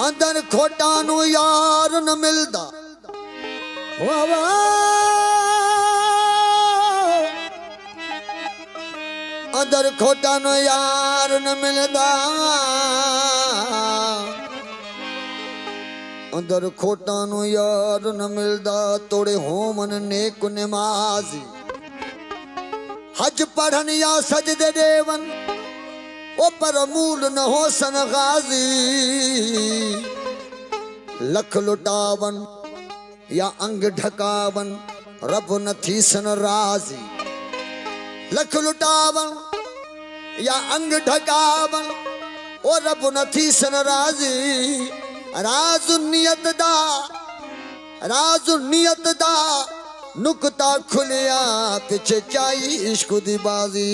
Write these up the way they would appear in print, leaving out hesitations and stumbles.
अंदर खोटा नु यार न मिलदा अंदर खोटा नु यार न मिलदा अंदर खोटा नु यार न मिलदा तोड़े होमन नेक नमाजी हज पढ़न या सजदे देवन ओ पर मूल न हो सन गाजी लख लुटावन या अंग ढकावन रब न थी सन राजी लख लुटावन या अंग ढकावन ओ रब न थी सन राजी राज नियत दा नुकता खुलिया पिछे चाई इश्क दी बाजी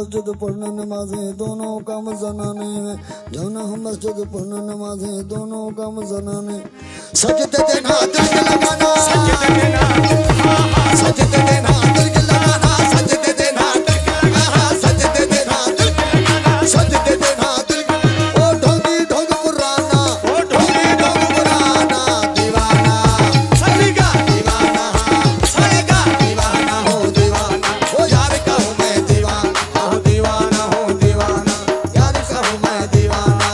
मस्जिद पढ़ना नमाजें दोनों काम जनाने हैं जाना हम मस्जिद पढ़ना नमाजें दोनों काम जनाने सजदे देना दिल के लगाना सजदे देना सजदे देना दिल के लगाना सजदे देना दिल के लगाना सजदे देना दिल के लगाना सजदे देना दिल के ओ ढोंगी ढोंग पुराना ओ ढोंगी ढोंग पुराना दीवाना सलीका दीवाना सलीका दीवाना हो दीवाना ओ यार का हूं मैं दीवाना दीवाना हो दीवाना यार का हूं मैं दीवाना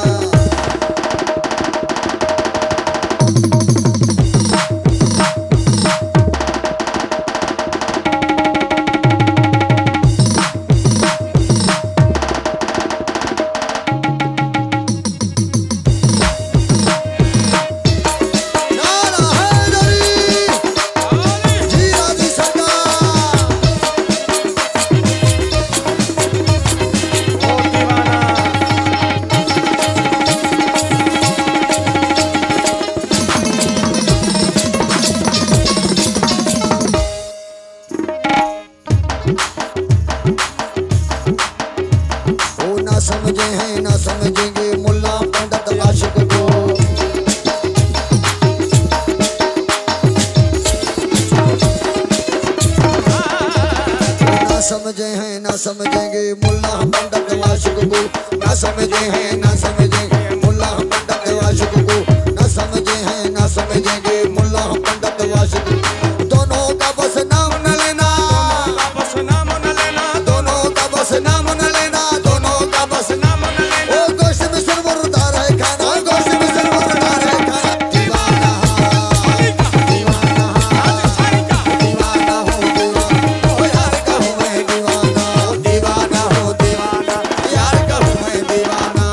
समझेंगे मुल्ला पंडित वाशिक को ना समझे हैं ना समझेंगे मुल्ला पंडित वाशिक को ना समझे हैं ना समझेंगे मुल्ला पंडित वाशिक दोनों का बस नाम न लेना बस नाम न लेना दोनों का बस नाम न लेना दोनों का बस नाम न लेना ओ गोश्त में सिर मुर्दार है खाना गोश्त में सिर मुर्दार है खाना दीवाना दीवाना दीवाना हो दीवाना ओ यार का हूं मैं दीवाना दीवाना हो दीवाना यार का हूं मैं दीवाना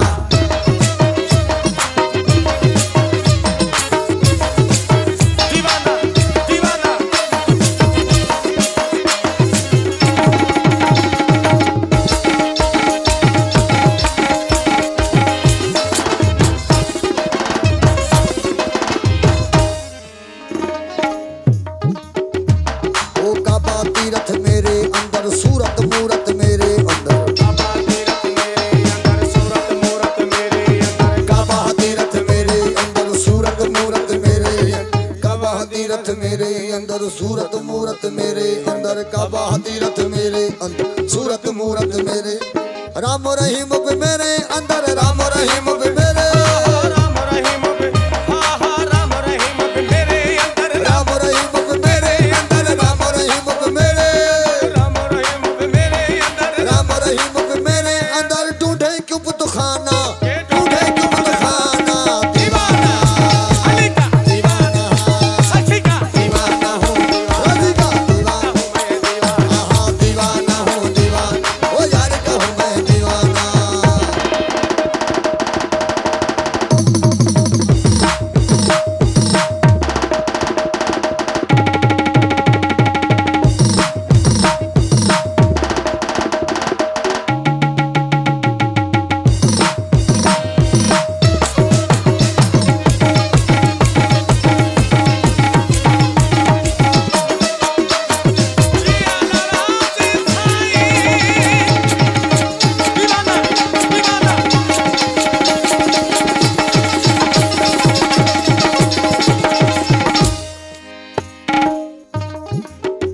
अंदर सूरत मूरत मेरे अंदर काबा तीरथ मेरे अंदर सूरत मूरत मेरे अंदर काबा तीरथ मेरे अंदर सूरत मूरत मेरे काबा तीरथ मेरे अंदर सूरत मूरत मेरे अंदर काबा तीरथ मेरे अंदर सूरत मूरत मेरे राम रहीम पे मेरे अंदर राम रहीम पे मेरे राम रहीम पे राम रहीम पे मेरे अंदर राम रहीम पे मेरे अंदर राम रहीम पे मेरे राम रहीम पे मेरे अंदर राम रहीम पे मेरे अंदर ढूंढे क्यों पुतखाना ढूंढे क्यों पुतखाना दीवाना अली का दीवाना सखी का दीवाना हूँ रवि का दीवाना हूँ मैं दीवाना हाँ दीवाना हूँ दीवाना ओ यार का हूँ मैं दीवाना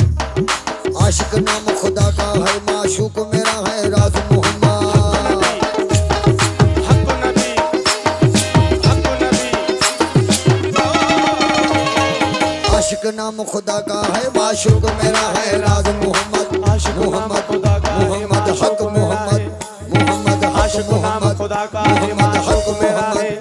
आशिक नाम खुदा का है माशूक मेरा है राज मोहम्मद हक नबी आशिक नाम खुदा का है माशूक मेरा है राज मोहम्मद आशिक मोहम्मद खुदा का मोहम्मद हक मोहम्मद मोहम्मद आशिक नाम खुदा का है माशूक मेरा है